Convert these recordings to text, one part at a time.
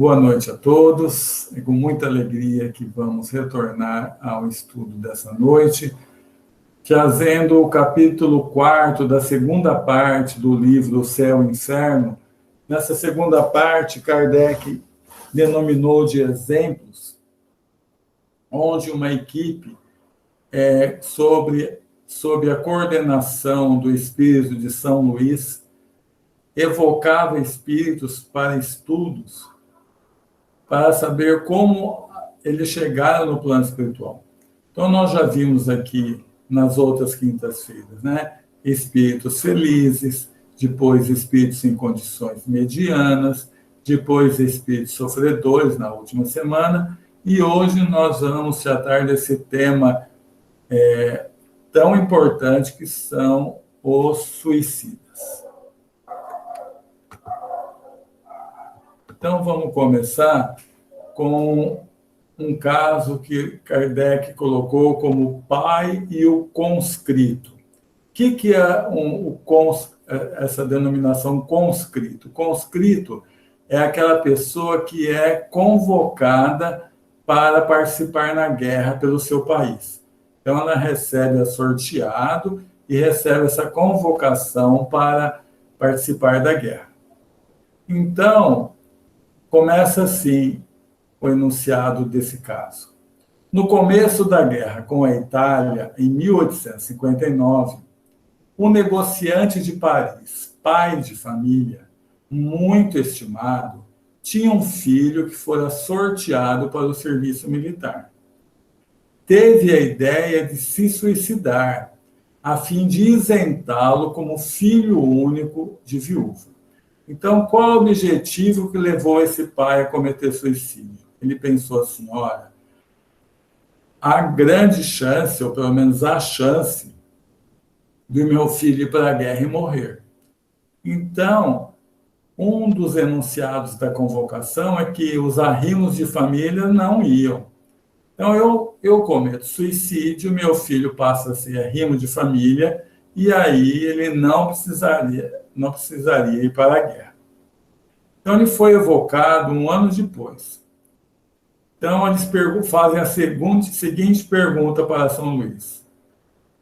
Boa noite a todos. É com muita alegria que vamos retornar ao estudo dessa noite, trazendo o capítulo 4 da segunda parte do livro O Céu e o Inferno. Nessa segunda parte, Kardec denominou de exemplos, onde uma equipe, sob a coordenação do espírito de São Luís, evocava espíritos para estudos, para saber como eles chegaram no plano espiritual. Então, nós já vimos aqui, nas outras quintas-feiras, né? Espíritos felizes, depois espíritos em condições medianas, depois espíritos sofredores, na última semana, e hoje nós vamos tratar desse tema tão importante que são os suicidas. Então, vamos começar com um caso que Kardec colocou como pai e o conscrito. O que é essa denominação conscrito? Conscrito é aquela pessoa que é convocada para participar na guerra pelo seu país. Então, ela recebe sorteado e recebe essa convocação para participar da guerra. Então, começa assim o enunciado desse caso. No começo da guerra com a Itália, em 1859, um negociante de Paris, pai de família, muito estimado, tinha um filho que fora sorteado para o serviço militar. Teve a ideia de se suicidar, a fim de isentá-lo como filho único de viúva. Então, qual o objetivo que levou esse pai a cometer suicídio? Ele pensou assim, olha, há grande chance, ou pelo menos há chance, do meu filho ir para a guerra e morrer. Então, um dos enunciados da convocação é que os arrimos de família não iam. Então, eu cometo suicídio, meu filho passa a ser arrimo de família, e aí ele não precisaria ir para a guerra. Então, ele foi evocado um ano depois. Então, eles fazem a seguinte pergunta para São Luís.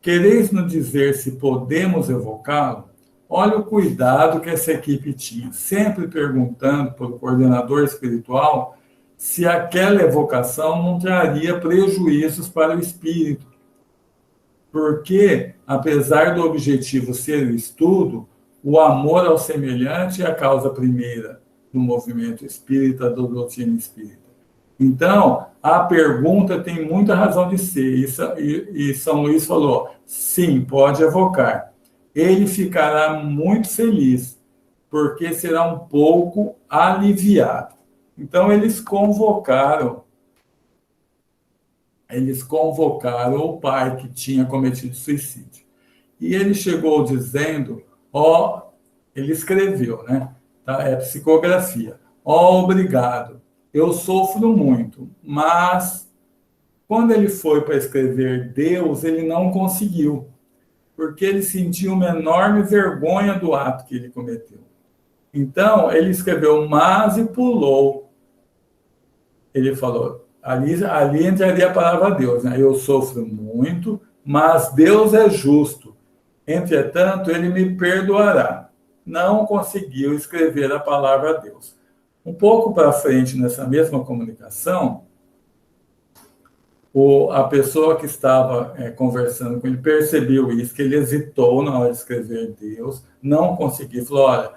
Quereis nos dizer se podemos evocá-lo? Olha o cuidado que essa equipe tinha, sempre perguntando para o coordenador espiritual se aquela evocação não traria prejuízos para o espírito. Porque, apesar do objetivo ser o estudo, o amor ao semelhante é a causa primeira do movimento espírita, da doutrina espírita. Então, a pergunta tem muita razão de ser, e São Luís falou, sim, pode evocar. Ele ficará muito feliz, porque será um pouco aliviado. Então, eles convocaram o pai que tinha cometido suicídio. E ele chegou dizendo, ele escreveu, né? Tá? É psicografia. Obrigado. Eu sofro muito, mas quando ele foi para escrever Deus, ele não conseguiu, porque ele sentiu uma enorme vergonha do ato que ele cometeu. Então, ele escreveu mas e pulou. Ele falou, ali entraria a palavra Deus, né? Eu sofro muito, mas Deus é justo. Entretanto, ele me perdoará. Não conseguiu escrever a palavra Deus. Um pouco para frente, nessa mesma comunicação, a pessoa que estava conversando com ele percebeu isso, que ele hesitou na hora de escrever Deus, não conseguiu, falou, olha,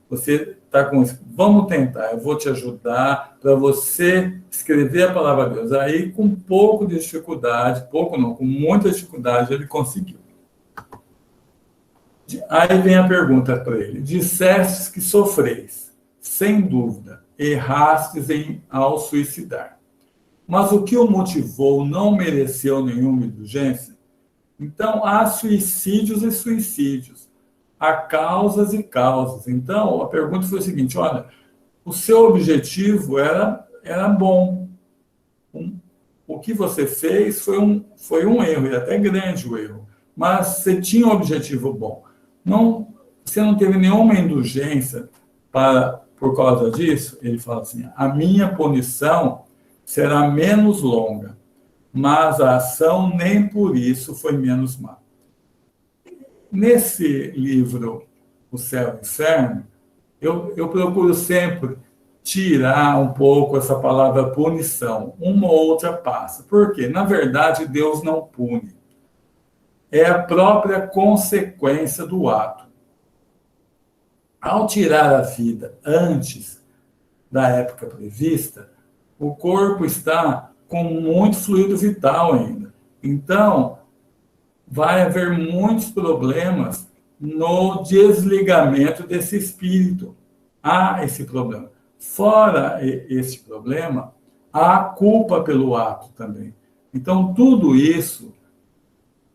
você está com isso, vamos tentar, eu vou te ajudar para você escrever a palavra Deus. Aí, com pouco de dificuldade, com muita dificuldade, ele conseguiu. Aí vem a pergunta para ele, dissestes que sofreis, sem dúvida, errastes ao suicidar. Mas o que o motivou não mereceu nenhuma indulgência? Então, há suicídios e suicídios. Há causas e causas. Então, a pergunta foi a seguinte, olha, o seu objetivo era bom. O que você fez foi um erro, e até grande o erro. Mas você tinha um objetivo bom. Você não teve nenhuma indulgência para por causa disso, ele fala assim, a minha punição será menos longa, mas a ação nem por isso foi menos má. Nesse livro, O Céu e o Inferno, eu procuro sempre tirar um pouco essa palavra punição. Uma ou outra passa. Por quê? Na verdade, Deus não pune. É a própria consequência do ato. Ao tirar a vida antes da época prevista, o corpo está com muito fluido vital ainda. Então, vai haver muitos problemas no desligamento desse espírito. Há esse problema. Fora esse problema, há culpa pelo ato também. Então, tudo isso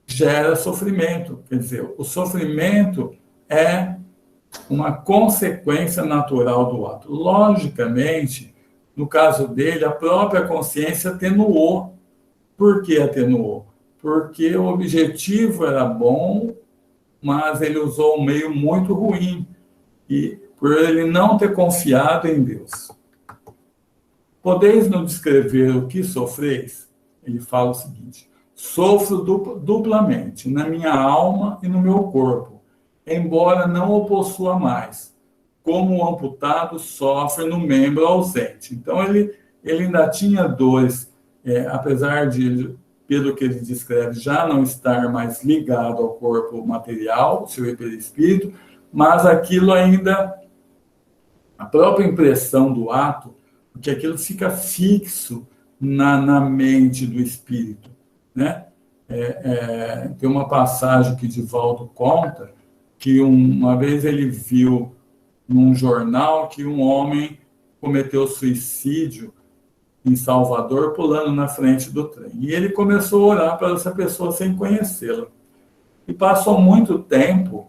gera sofrimento. Quer dizer, o sofrimento é uma consequência natural do ato. Logicamente, no caso dele, a própria consciência atenuou. Por que atenuou? Porque o objetivo era bom, mas ele usou um meio muito ruim, e por ele não ter confiado em Deus. Podeis nos descrever o que sofreis? Ele fala o seguinte, sofro duplamente, na minha alma e no meu corpo, embora não o possua mais, como o amputado sofre no membro ausente. Então, ele ainda tinha dores, apesar de, pelo que ele descreve, já não estar mais ligado ao corpo material, seu perispírito, mas aquilo ainda, a própria impressão do ato, porque aquilo fica fixo na mente do espírito, né? Tem uma passagem que Divaldo conta, que uma vez ele viu num jornal que um homem cometeu suicídio em Salvador, pulando na frente do trem. E ele começou a orar para essa pessoa sem conhecê-la. E passou muito tempo,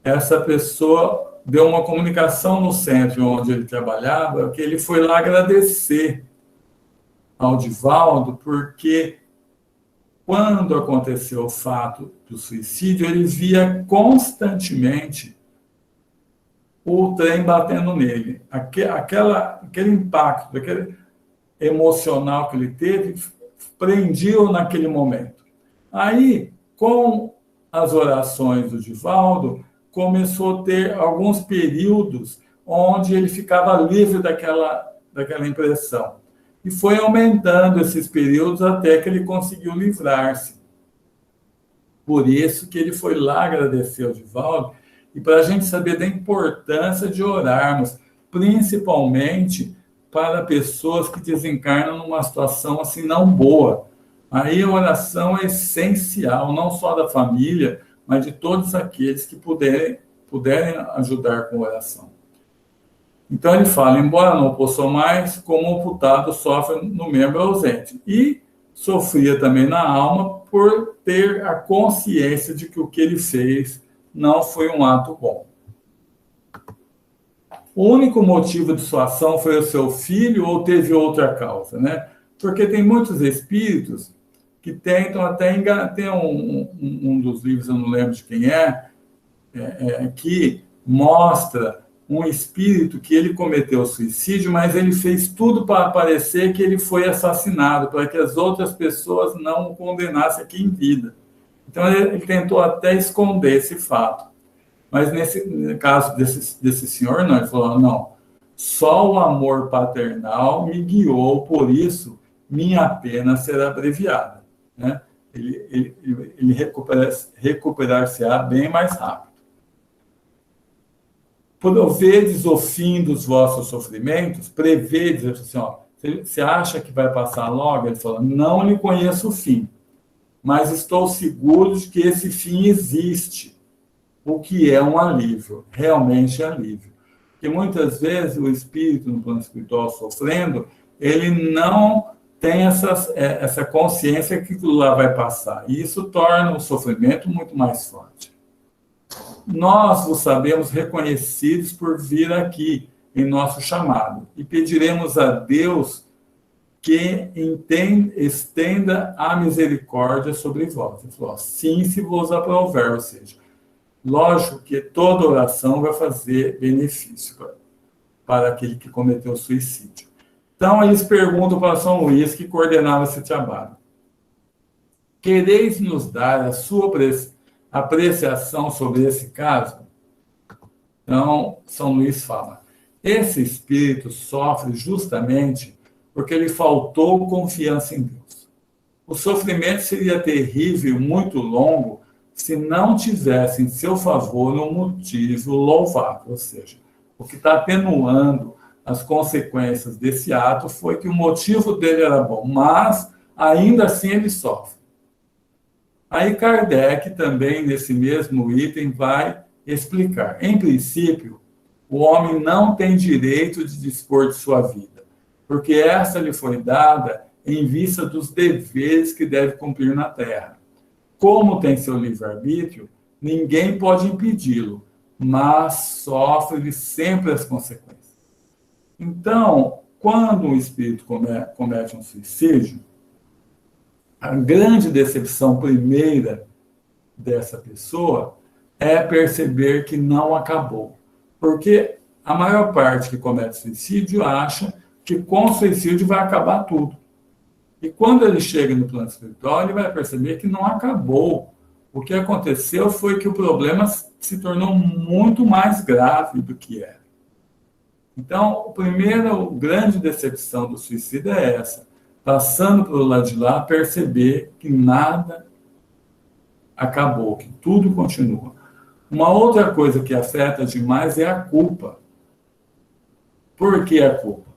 essa pessoa deu uma comunicação no centro onde ele trabalhava, que ele foi lá agradecer ao Divaldo, porque quando aconteceu o fato do suicídio, ele via constantemente o trem batendo nele. Aquele impacto, aquele emocional que ele teve, prendiu naquele momento. Aí, com as orações do Divaldo, começou a ter alguns períodos onde ele ficava livre daquela impressão. E foi aumentando esses períodos até que ele conseguiu livrar-se. Por isso que ele foi lá agradecer ao Divaldo, e para a gente saber da importância de orarmos, principalmente para pessoas que desencarnam numa situação assim não boa. Aí a oração é essencial, não só da família, mas de todos aqueles que puderem ajudar com oração. Então ele fala, embora não possua mais, como o amputado sofre no membro ausente. E sofria também na alma por ter a consciência de que o que ele fez não foi um ato bom. O único motivo de sua ação foi o seu filho ou teve outra causa, né? Porque tem muitos espíritos que tentam até enganar. Tem um dos livros, eu não lembro de quem que mostra um espírito que ele cometeu suicídio, mas ele fez tudo para parecer que ele foi assassinado, para que as outras pessoas não o condenassem aqui em vida. Então, ele tentou até esconder esse fato. Mas, no caso desse senhor, não, ele falou, não, só o amor paternal me guiou, por isso, minha pena será abreviada. Né? Ele recuperar-se-á bem mais rápido. Provedes o fim dos vossos sofrimentos, prevedes, assim, ó, você acha que vai passar logo? Ele falou, não lhe conheço o fim, mas estou seguro de que esse fim existe, o que é um alívio, realmente alívio. Porque muitas vezes o espírito no plano espiritual sofrendo, ele não tem essa consciência que aquilo lá vai passar, e isso torna o sofrimento muito mais forte. Nós vos sabemos reconhecidos por vir aqui em nosso chamado e pediremos a Deus que estenda a misericórdia sobre vós. Ele falou, sim, se vos aprouver, ou seja, lógico que toda oração vai fazer benefício. para aquele que cometeu suicídio. Então, eles perguntam para São Luís, que coordenava esse trabalho: quereis nos dar a sua apreciação sobre esse caso? Então, São Luís fala: esse espírito sofre justamente porque lhe faltou confiança em Deus. O sofrimento seria terrível e muito longo se não tivesse em seu favor um motivo louvável. Ou seja, o que está atenuando as consequências desse ato foi que o motivo dele era bom, mas ainda assim ele sofre. Aí Kardec também, nesse mesmo item, vai explicar. Em princípio, o homem não tem direito de dispor de sua vida, porque essa lhe foi dada em vista dos deveres que deve cumprir na Terra. Como tem seu livre-arbítrio, ninguém pode impedi-lo, mas sofre sempre as consequências. Então, quando o espírito comete um suicídio, a grande decepção primeira dessa pessoa é perceber que não acabou. Porque a maior parte que comete suicídio acha que com o suicídio vai acabar tudo. E quando ele chega no plano espiritual, ele vai perceber que não acabou. O que aconteceu foi que o problema se tornou muito mais grave do que era. Então, a primeira grande decepção do suicídio é essa: passando pelo lado de lá, perceber que nada acabou, que tudo continua. Uma outra coisa que afeta demais é a culpa. Por que a culpa?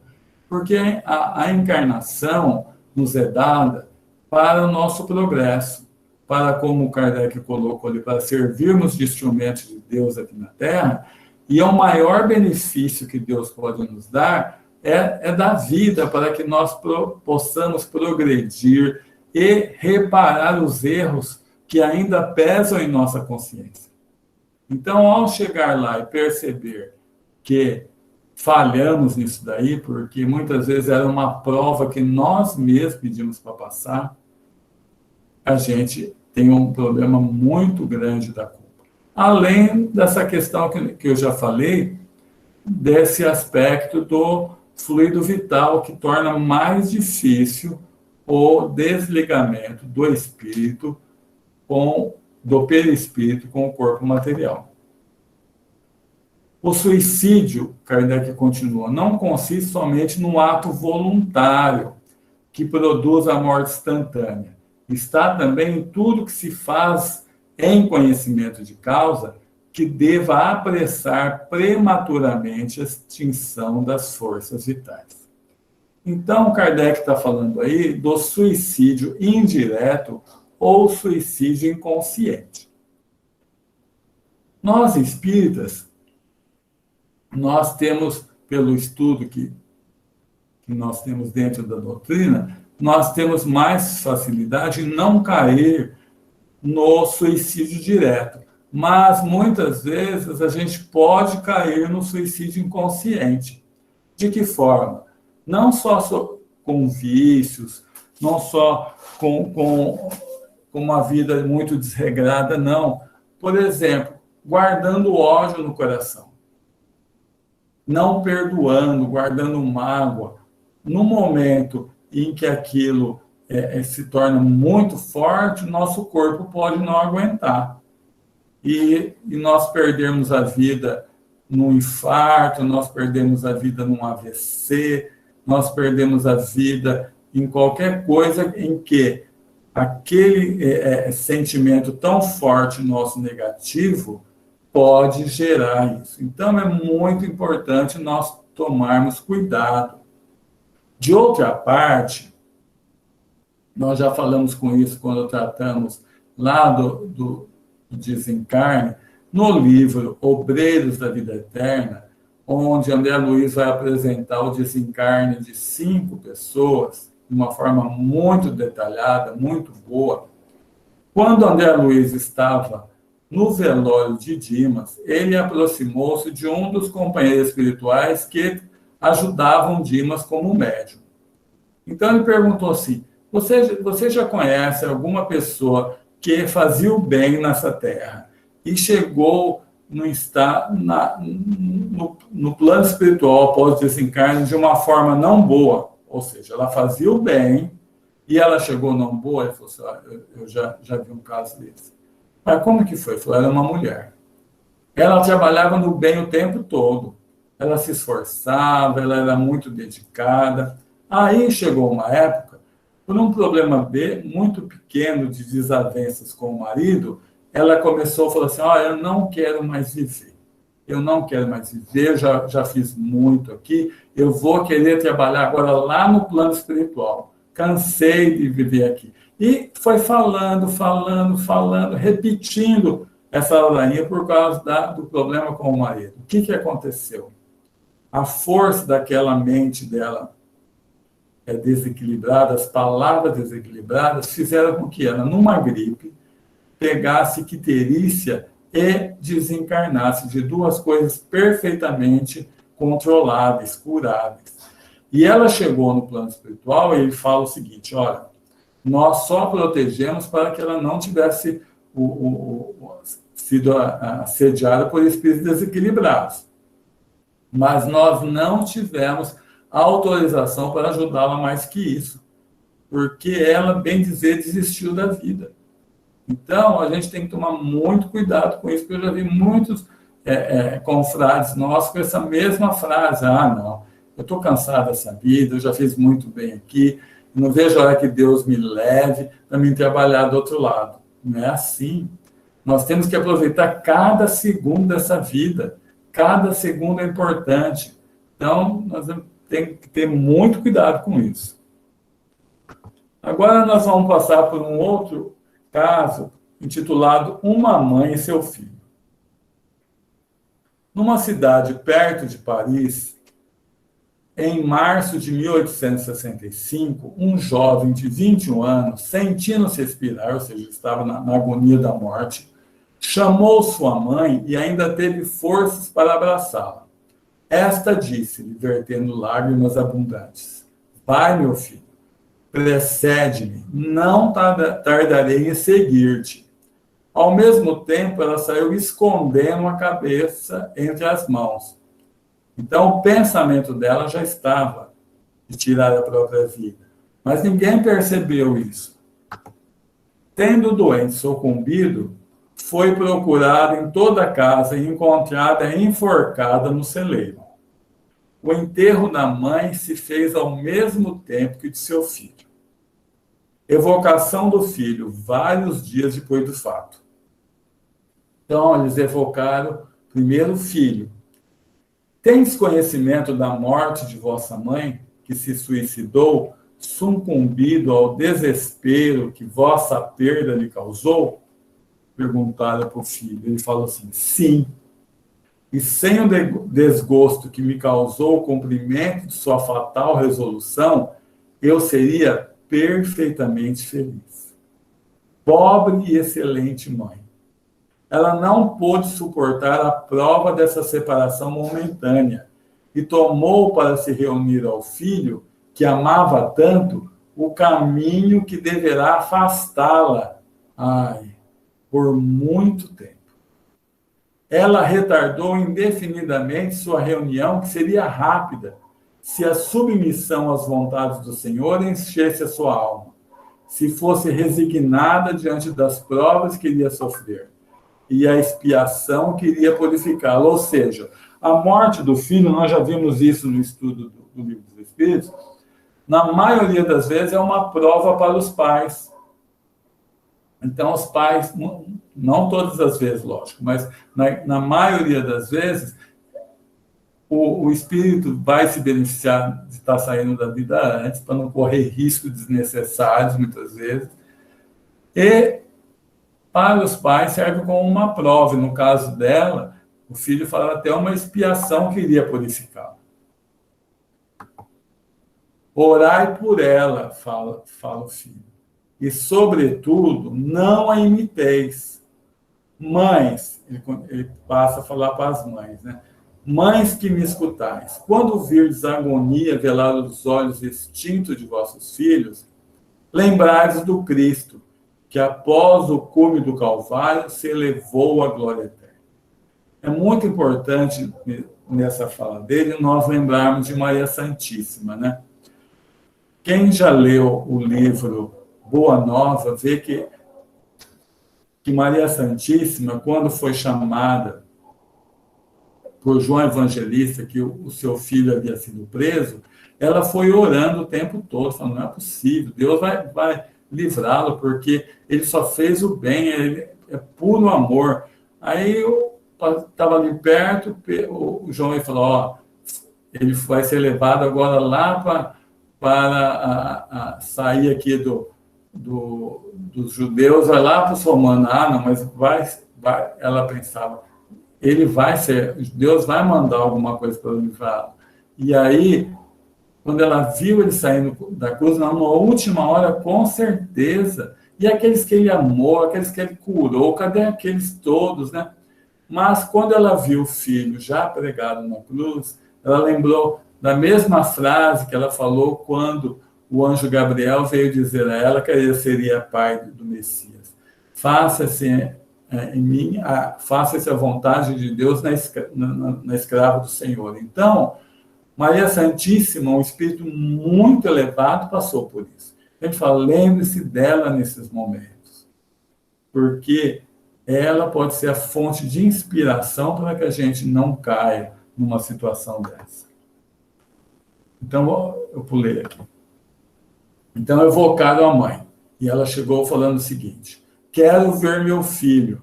Porque a encarnação nos é dada para o nosso progresso, para, como o Kardec colocou ali, para servirmos de instrumentos de Deus aqui na Terra, e o maior benefício que Deus pode nos dar é da vida, para que nós possamos progredir e reparar os erros que ainda pesam em nossa consciência. Então, ao chegar lá e perceber que falhamos nisso daí, porque muitas vezes era uma prova que nós mesmos pedimos para passar, a gente tem um problema muito grande da culpa. Além dessa questão que eu já falei, desse aspecto do fluido vital, que torna mais difícil o desligamento do espírito do perispírito com o corpo material. O suicídio, Kardec continua, não consiste somente no ato voluntário que produz a morte instantânea. Está também em tudo que se faz em conhecimento de causa que deva apressar prematuramente a extinção das forças vitais. Então, Kardec está falando aí do suicídio indireto ou suicídio inconsciente. Nós, espíritas, nós temos, pelo estudo que nós temos dentro da doutrina, nós temos mais facilidade em não cair no suicídio direto. Mas, muitas vezes, a gente pode cair no suicídio inconsciente. De que forma? Não só com vícios, não só com uma vida muito desregrada, não. Por exemplo, guardando ódio no coração, não perdoando, guardando mágoa. No momento em que aquilo se torna muito forte, o nosso corpo pode não aguentar. E nós perdemos a vida num infarto, nós perdemos a vida num AVC, nós perdemos a vida em qualquer coisa em que aquele sentimento tão forte nosso negativo pode gerar isso. Então, é muito importante nós tomarmos cuidado. De outra parte, nós já falamos com isso quando tratamos lá do desencarne, no livro Obreiros da Vida Eterna, onde André Luiz vai apresentar o desencarne de 5 pessoas, de uma forma muito detalhada, muito boa. Quando André Luiz estava no velório de Dimas, ele aproximou-se de um dos companheiros espirituais que ajudavam Dimas como médium. Então ele perguntou assim: você já conhece alguma pessoa que fazia o bem nessa terra e chegou não está no plano espiritual após o desencarne de uma forma não boa. Ou seja, ela fazia o bem e ela chegou não boa e falou assim, eu já vi um caso desse. Mas como que foi? Falou, ela é uma mulher. Ela trabalhava no bem o tempo todo. Ela se esforçava, ela era muito dedicada. Aí chegou uma época, por um problema muito pequeno de desavenças com o marido, ela começou a falar assim, eu não quero mais viver. Eu não quero mais viver, já fiz muito aqui, eu vou querer trabalhar agora lá no plano espiritual. Cansei de viver aqui. E foi falando, repetindo essa ladainha por causa do problema com o marido. O que aconteceu? A força daquela mente dela desequilibrada, as palavras desequilibradas, fizeram com que ela, numa gripe, pegasse icterícia e desencarnasse de duas coisas perfeitamente controláveis, curáveis. E ela chegou no plano espiritual e ele fala o seguinte, olha, nós só protegemos para que ela não tivesse sido assediada por espíritos desequilibrados. Mas nós não tivemos autorização para ajudá-la mais que isso, porque ela, bem dizer, desistiu da vida. Então, a gente tem que tomar muito cuidado com isso, porque eu já vi muitos confrades nossos com essa mesma frase, não, eu estou cansado dessa vida, eu já fiz muito bem aqui, não vejo a hora que Deus me leve para me trabalhar do outro lado. Não é assim. Nós temos que aproveitar cada segundo dessa vida. Cada segundo é importante. Então, nós temos que ter muito cuidado com isso. Agora nós vamos passar por um outro caso intitulado Uma Mãe e Seu Filho. Numa cidade perto de Paris, em março de 1865, um jovem de 21 anos, sentindo-se expirar, ou seja, estava na agonia da morte, chamou sua mãe e ainda teve forças para abraçá-la. Esta disse-lhe, vertendo lágrimas abundantes, vai, meu filho, precede-me, não tardarei em seguir-te. Ao mesmo tempo, ela saiu escondendo a cabeça entre as mãos. Então, o pensamento dela já estava de tirar a própria vida. Mas ninguém percebeu isso. Tendo o doente sucumbido, foi procurada em toda a casa e encontrada enforcada no celeiro. O enterro da mãe se fez ao mesmo tempo que de seu filho. Evocação do filho, vários dias depois do fato. Então, eles evocaram primeiro o filho. Tens conhecimento da morte de vossa mãe, que se suicidou, sucumbido ao desespero que vossa perda lhe causou? Perguntaram para o filho. Ele falou assim, sim. E sem o desgosto que me causou o cumprimento de sua fatal resolução, eu seria perfeitamente feliz. Pobre e excelente mãe. Ela não pôde suportar a prova dessa separação momentânea e tomou para se reunir ao filho, que amava tanto, o caminho que deverá afastá-la, por muito tempo. Ela retardou indefinidamente sua reunião, que seria rápida, se a submissão às vontades do Senhor enchesse a sua alma, se fosse resignada diante das provas que iria sofrer, e a expiação que iria purificá-la. Ou seja, a morte do filho, nós já vimos isso no estudo do Livro dos Espíritos, na maioria das vezes é uma prova para os pais. Então, os pais, não todas as vezes, lógico, mas na maioria das vezes, o espírito vai se beneficiar de estar saindo da vida antes, para não correr riscos desnecessários, muitas vezes. E, para os pais, serve como uma prova. No caso dela, o filho fala até uma expiação que iria purificá-la. Orai por ela, fala o filho. E, sobretudo, não a imiteis. Mães, ele passa a falar para as mães, né? Mães que me escutais, quando virdes a agonia velar os olhos extintos de vossos filhos, lembrai-vos do Cristo, que após o cume do Calvário se elevou à glória eterna. é muito importante, nessa fala dele, nós lembrarmos de Maria Santíssima, né? Quem já leu o livro Boa Nova, vê que Maria Santíssima, quando foi chamada por João Evangelista, que o seu filho havia sido preso, ela foi orando o tempo todo, falando, não é possível, Deus vai livrá-lo, porque ele só fez o bem, ele é puro amor. Aí eu estava ali perto, o João falou, ó, ele vai ser levado agora lá para sair aqui dos judeus, vai lá para os romanos. Ah, não, mas vai, ela pensava, ele vai ser, Deus vai mandar alguma coisa para livrar. E aí, quando ela viu ele saindo da cruz, na última hora, com certeza, e aqueles que ele amou, aqueles que ele curou, cadê aqueles todos, né? Mas quando ela viu o filho já pregado na cruz, ela lembrou da mesma frase que ela falou quando o anjo Gabriel veio dizer a ela que ele seria pai do Messias. Faça-se em mim, faça-se a vontade de Deus na escrava do Senhor. Então, Maria Santíssima, um espírito muito elevado, passou por isso. A gente fala, lembre-se dela nesses momentos, porque ela pode ser a fonte de inspiração para que a gente não caia numa situação dessa. Então, eu pulei aqui. Então, evocaram a mãe. E ela chegou falando o seguinte, quero ver meu filho.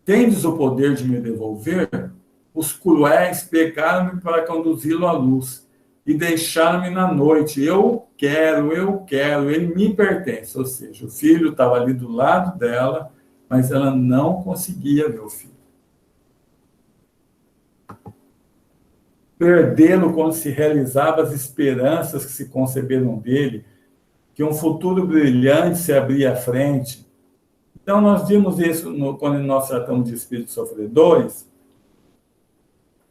Tendes o poder de me devolver? Os cruéis pegaram-me para conduzi-lo à luz e deixaram-me na noite. Eu quero, ele me pertence. Ou seja, o filho estava ali do lado dela, mas ela não conseguia ver o filho. Perdê-lo quando se realizavam as esperanças que se conceberam dele, que um futuro brilhante se abria à frente. Então, nós vimos isso quando nós tratamos de espíritos sofredores,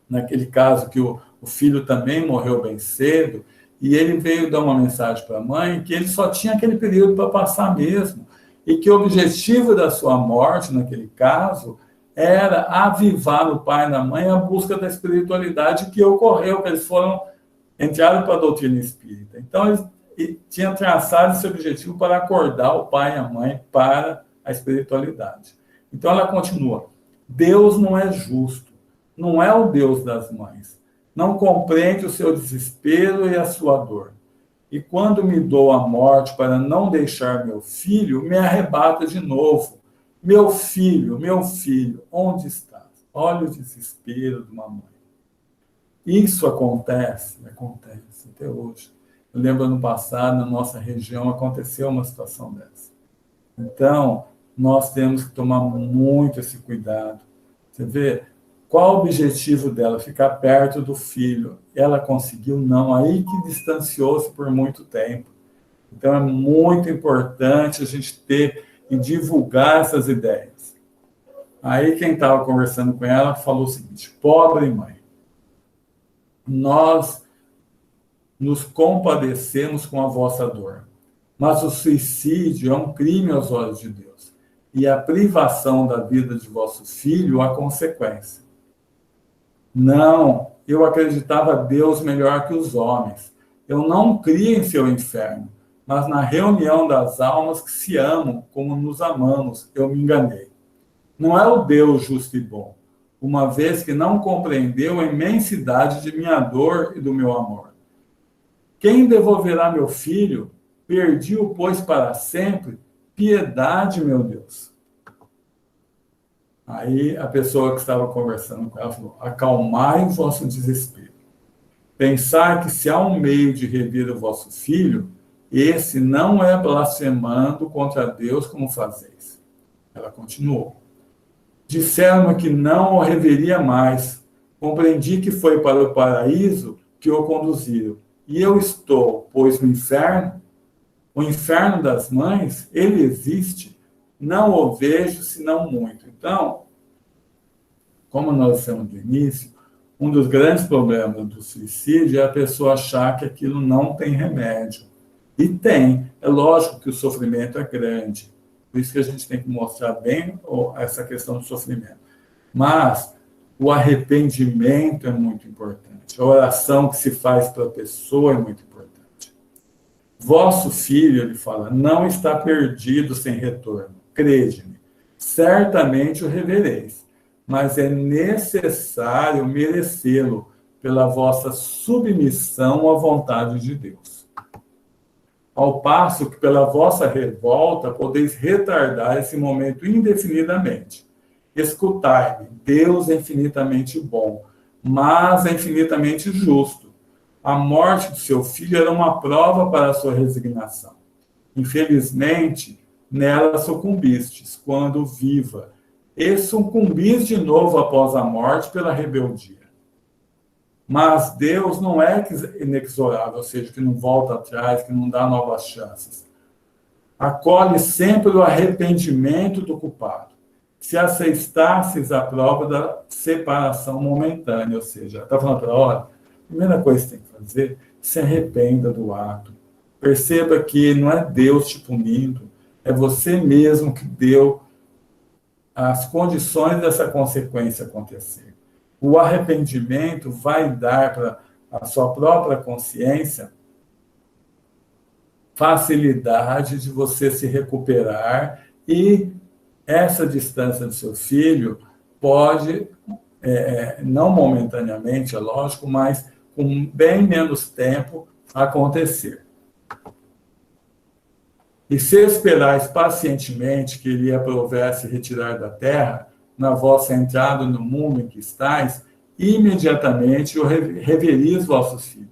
naquele caso que o filho também morreu bem cedo, e ele veio dar uma mensagem para a mãe que ele só tinha aquele período para passar mesmo, e que o objetivo da sua morte, naquele caso, era avivar no pai e na mãe a busca da espiritualidade que ocorreu, que eles entraram para a doutrina espírita. Então, eles tinham traçado esse objetivo para acordar o pai e a mãe para a espiritualidade. Então, ela continua, Deus não é justo, não é o Deus das mães, não compreende o seu desespero e a sua dor. E quando me dou a morte para não deixar meu filho, me arrebata de novo. Meu filho, onde estás? Olha o desespero de uma mãe. Isso acontece até hoje. Eu lembro ano passado, na nossa região, aconteceu uma situação dessa. Então, nós temos que tomar muito esse cuidado. Você vê, qual o objetivo dela? Ficar perto do filho. Ela conseguiu? Não. Aí que distanciou-se por muito tempo. Então, é muito importante a gente ter e divulgar essas ideias. Aí, quem estava conversando com ela falou o seguinte, pobre mãe, nós nos compadecemos com a vossa dor, mas o suicídio é um crime aos olhos de Deus, e a privação da vida de vosso filho a consequência. Não, eu acreditava Deus melhor que os homens. Eu não crio em seu inferno, mas na reunião das almas que se amam como nos amamos, eu me enganei. Não é o Deus justo e bom, uma vez que não compreendeu a imensidade de minha dor e do meu amor. Quem devolverá meu filho? Perdi-o, pois, para sempre. Piedade, meu Deus. Aí a pessoa que estava conversando com ela falou, acalmai o vosso desespero. Pensar que se há um meio de revir o vosso filho, esse não é blasfemando contra Deus como fazeis. Ela continuou. Disseram-me que não o reveria mais. Compreendi que foi para o paraíso que o conduziram. E eu estou, pois, no inferno, o inferno das mães, ele existe, não o vejo, senão muito. Então, como nós dissemos no início, um dos grandes problemas do suicídio é a pessoa achar que aquilo não tem remédio. E tem. É lógico que o sofrimento é grande. Por isso que a gente tem que mostrar bem essa questão do sofrimento. Mas O arrependimento é muito importante. A oração que se faz para a pessoa é muito importante. Vosso filho, ele fala, não está perdido sem retorno. Crede-me, certamente o revereis, mas é necessário merecê-lo pela vossa submissão à vontade de Deus. Ao passo que pela vossa revolta podeis retardar esse momento indefinidamente. Escutai-me, Deus é infinitamente bom, mas é infinitamente justo. A morte do seu filho era uma prova para a sua resignação. Infelizmente, nela sucumbistes, quando viva, e sucumbis de novo após a morte pela rebeldia. Mas Deus não é inexorável, ou seja, que não volta atrás, que não dá novas chances. Acolhe sempre o arrependimento do culpado. Se aceitasses a prova da separação momentânea, ou seja, está falando para a primeira coisa que tem que fazer, se arrependa do ato. Perceba que não é Deus te punindo, é você mesmo que deu as condições dessa consequência acontecer. O arrependimento vai dar para a sua própria consciência facilidade de você se recuperar e essa distância do seu filho pode, não momentaneamente, é lógico, mas com bem menos tempo acontecer. E se esperais pacientemente que ele aprovesse retirar da terra, na vossa entrada no mundo em que estáis, imediatamente o reveris vossos filhos.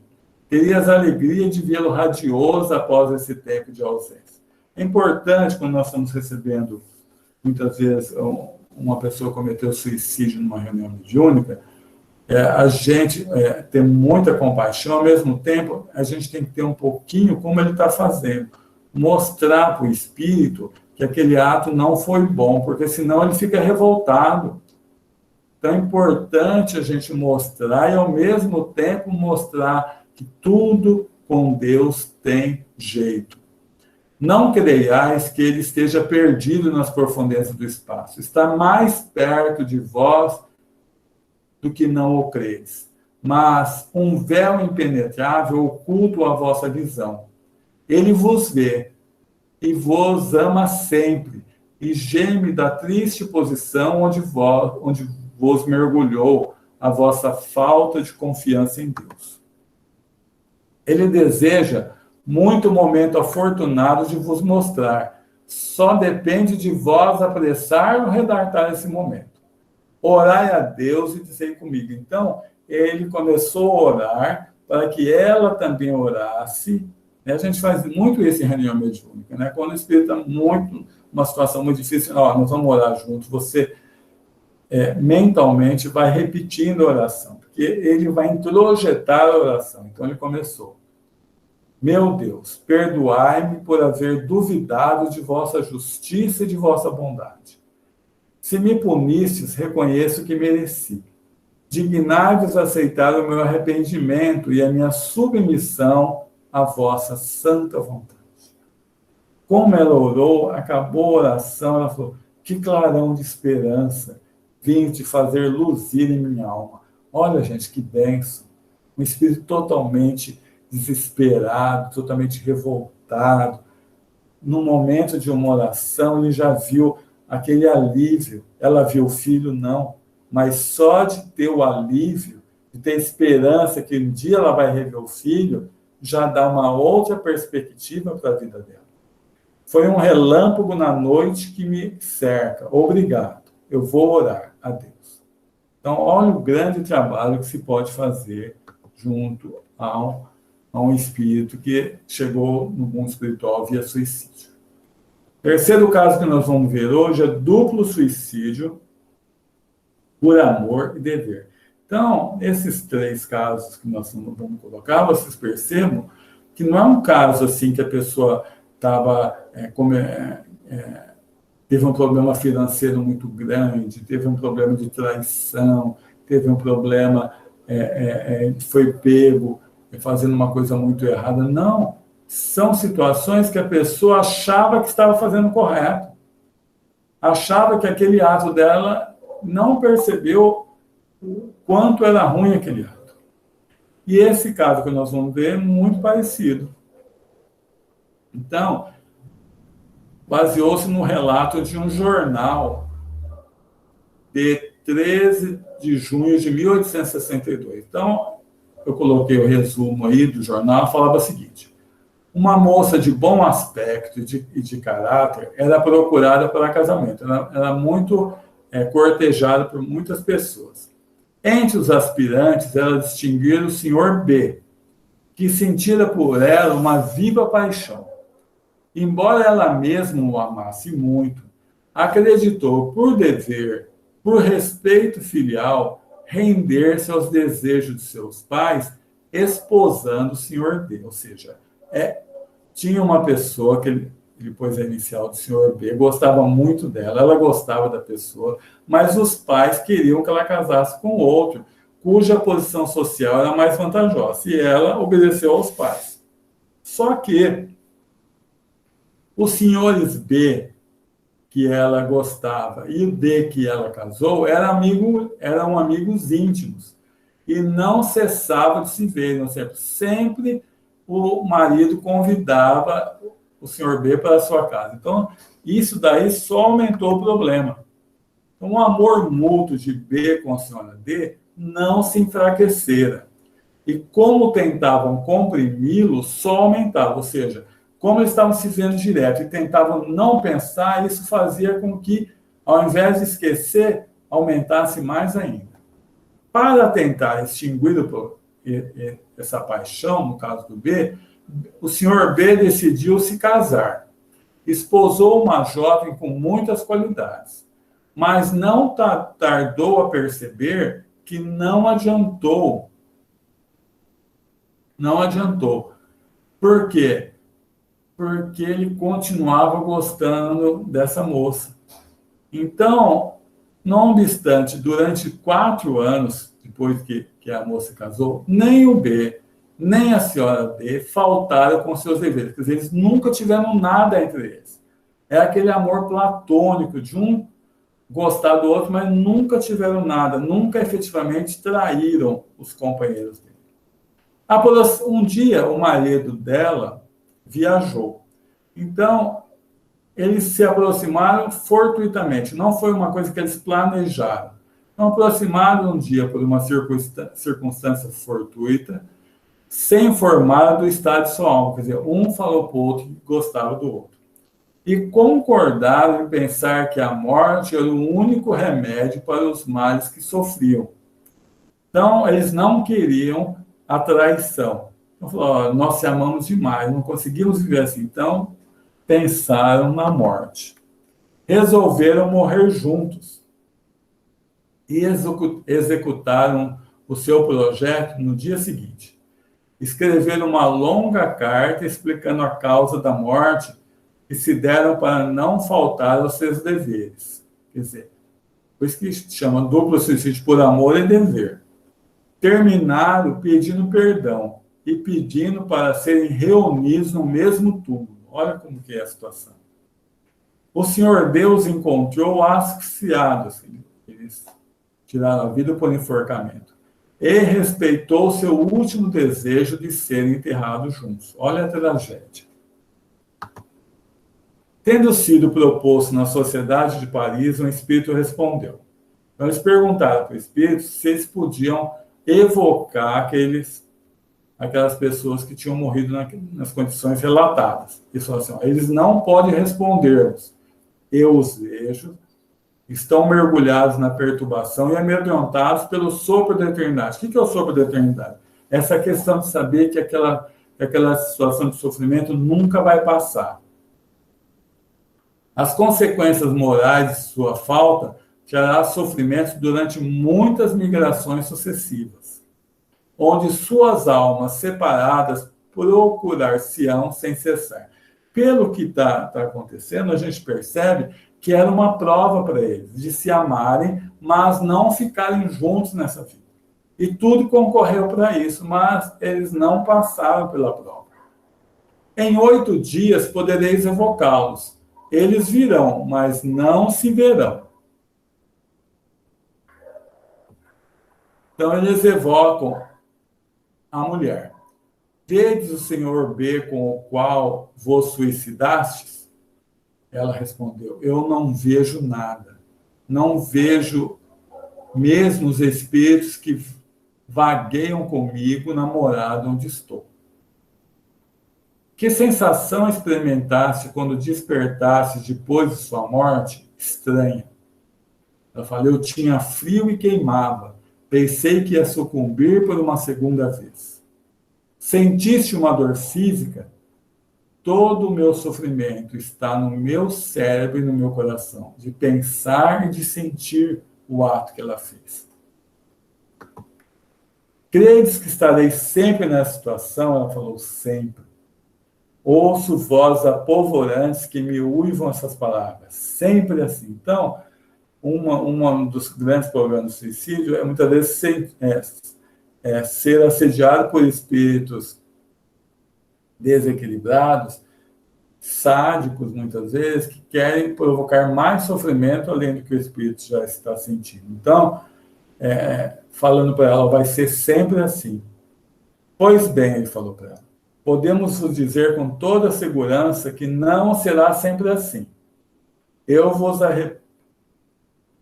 Terias a alegria de vê-lo radioso após esse tempo de ausência. É importante, quando nós estamos recebendo, muitas vezes, uma pessoa cometeu suicídio numa reunião mediúnica, a gente ter muita compaixão, ao mesmo tempo, a gente tem que ter um pouquinho como ele está fazendo. Mostrar para o espírito que aquele ato não foi bom, porque senão ele fica revoltado. Então é importante a gente mostrar e, ao mesmo tempo, mostrar que tudo com Deus tem jeito. Não creiais que ele esteja perdido nas profundezas do espaço. Está mais perto de vós do que não o credes. Mas um véu impenetrável oculta a vossa visão. Ele vos vê e vos ama sempre, e geme da triste posição onde vos mergulhou a vossa falta de confiança em Deus. Ele deseja muito momento afortunado de vos mostrar. Só depende de vós apressar ou redartar esse momento. Orai a Deus e dizei comigo. Então, ele começou a orar para que ela também orasse. A gente faz muito isso em reunião mediúnica, né? Quando o espírito está uma situação muito difícil, nós vamos orar juntos, você mentalmente vai repetindo a oração, porque ele vai introjetar a oração. Então ele começou. Meu Deus, perdoai-me por haver duvidado de vossa justiça e de vossa bondade. Se me punistes, reconheço que mereci. Dignai-vos aceitar o meu arrependimento e a minha submissão à vossa santa vontade. Como ela orou, acabou a oração, ela falou, que clarão de esperança vim te fazer luzir em minha alma. Olha, gente, que bênção. Um espírito totalmente desesperado, totalmente revoltado. No momento de uma oração, ele já viu aquele alívio. Ela viu o filho, não. Mas só de ter o alívio, de ter esperança que um dia ela vai rever o filho, já dá uma outra perspectiva para a vida dela. Foi um relâmpago na noite que me cerca. Obrigado. Eu vou orar a Deus. Então, olha o grande trabalho que se pode fazer junto a um espírito que chegou no mundo espiritual via suicídio. Terceiro caso que nós vamos ver hoje é duplo suicídio por amor e dever. Então, esses três casos que nós vamos colocar, vocês percebam que não é um caso assim que a pessoa teve um problema financeiro muito grande, teve um problema de traição, teve um problema, foi pego fazendo uma coisa muito errada. Não, são situações que a pessoa achava que estava fazendo correto. Achava que aquele ato dela não percebeu o quanto era ruim aquele ato. E esse caso que nós vamos ver é muito parecido. Então, baseou-se no relato de um jornal de 13 de junho de 1862. Então, eu coloquei o resumo aí do jornal, falava o seguinte: uma moça de bom aspecto e de caráter era procurada para casamento. Era muito cortejada por muitas pessoas. Entre os aspirantes, ela distinguira o senhor B, que sentira por ela uma viva paixão. Embora ela mesma o amasse muito, acreditou por dever, por respeito filial, render-se aos desejos de seus pais, esposando o senhor D. Ou seja, tinha uma pessoa que ele pôs a inicial do senhor B, gostava muito dela, ela gostava da pessoa, mas os pais queriam que ela casasse com outro, cuja posição social era mais vantajosa, e ela obedeceu aos pais. Só que os senhores B, que ela gostava, e o D, que ela casou, eram amigos íntimos, e não cessavam de se ver, não sei, sempre o marido convidava o senhor B para a sua casa. Então, isso daí só aumentou o problema. Então, o amor mútuo de B com a senhora D não se enfraquecera. E como tentavam comprimi-lo, só aumentava. Ou seja, como eles estavam se vendo direto e tentavam não pensar, isso fazia com que, ao invés de esquecer, aumentasse mais ainda. Para tentar extinguir essa paixão, no caso do B, o senhor B decidiu se casar. Esposou uma jovem com muitas qualidades, mas não tardou a perceber que não adiantou. Não adiantou. Por quê? Porque ele continuava gostando dessa moça. Então, não obstante, durante 4 anos, depois que a moça casou, nem o B, nem a senhora D faltaram com seus deveres. Quer dizer, eles nunca tiveram nada entre eles. É aquele amor platônico de um gostar do outro, mas nunca tiveram nada, nunca efetivamente traíram os companheiros dele. Um dia, o marido dela viajou. Então, eles se aproximaram fortuitamente. Não foi uma coisa que eles planejaram. Então, aproximaram um dia por uma circunstância fortuita, sem informar do estado de sua alma. Quer dizer, um falou para o outro que gostava do outro. E concordaram em pensar que a morte era o único remédio para os males que sofriam. Então, eles não queriam a traição. Então, falaram, nós se amamos demais, não conseguimos viver assim. Então, pensaram na morte. Resolveram morrer juntos. E executaram o seu projeto no dia seguinte. Escreveram uma longa carta explicando a causa da morte e se deram para não faltar aos seus deveres. Quer dizer, por isso que chama duplo suicídio por amor e dever. Terminaram pedindo perdão e pedindo para serem reunidos no mesmo túmulo. Olha como que é a situação. O Senhor Deus encontrou asfixiados, eles tiraram a vida por enforcamento, e respeitou seu último desejo de serem enterrados juntos. Olha a tragédia. Tendo sido proposto na Sociedade de Paris, um espírito respondeu. Então, eles perguntaram para o espírito se eles podiam evocar aquelas pessoas que tinham morrido nas condições relatadas. Eles falaram assim, eles não podem responder-nos. Eu os vejo, estão mergulhados na perturbação e amedrontados pelo sopro da eternidade. O que é o sopro da eternidade? Essa questão de saber que aquela situação de sofrimento nunca vai passar. As consequências morais de sua falta trará sofrimentos durante muitas migrações sucessivas, onde suas almas separadas procurar-se-ão sem cessar. Pelo que está acontecendo, a gente percebe que era uma prova para eles, de se amarem, mas não ficarem juntos nessa vida. E tudo concorreu para isso, mas eles não passaram pela prova. Em 8 dias podereis evocá-los. Eles virão, mas não se verão. Então, eles evocam a mulher. Vedes o senhor B com o qual vos suicidastes? Ela respondeu, eu não vejo nada. Não vejo mesmo os espíritos que vagueiam comigo na morada onde estou. Que sensação experimentaste quando despertaste depois de sua morte? Estranha. Ela falou, eu tinha frio e queimava. Pensei que ia sucumbir por uma segunda vez. Sentiste uma dor física? Todo o meu sofrimento está no meu cérebro e no meu coração, de pensar e de sentir o ato que ela fez. Credes que estarei sempre nessa situação? Ela falou, sempre. Ouço vozes apavorantes que me uivam essas palavras. Sempre assim. Então, um dos grandes problemas do suicídio é muitas vezes ser assediado por espíritos desequilibrados, sádicos, muitas vezes, que querem provocar mais sofrimento além do que o espírito já está sentindo. Então, falando para ela, vai ser sempre assim. Pois bem, ele falou para ela, podemos vos dizer com toda segurança que não será sempre assim.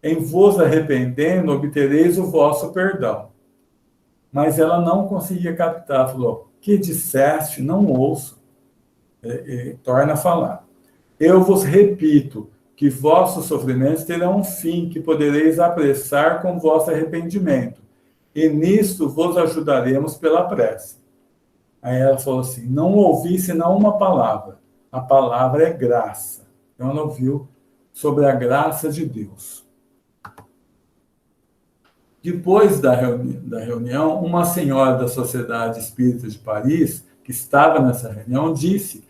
Em vos arrependendo, obtereis o vosso perdão. Mas ela não conseguia captar, falou, que disseste, não ouço. Torna a falar. Eu vos repito que vossos sofrimentos terão um fim que podereis apressar com vosso arrependimento. E nisto vos ajudaremos pela prece. Aí ela falou assim, não ouvi senão uma palavra. A palavra é graça. Então ela ouviu sobre a graça de Deus. Depois da reunião, uma senhora da Sociedade Espírita de Paris, que estava nessa reunião, disse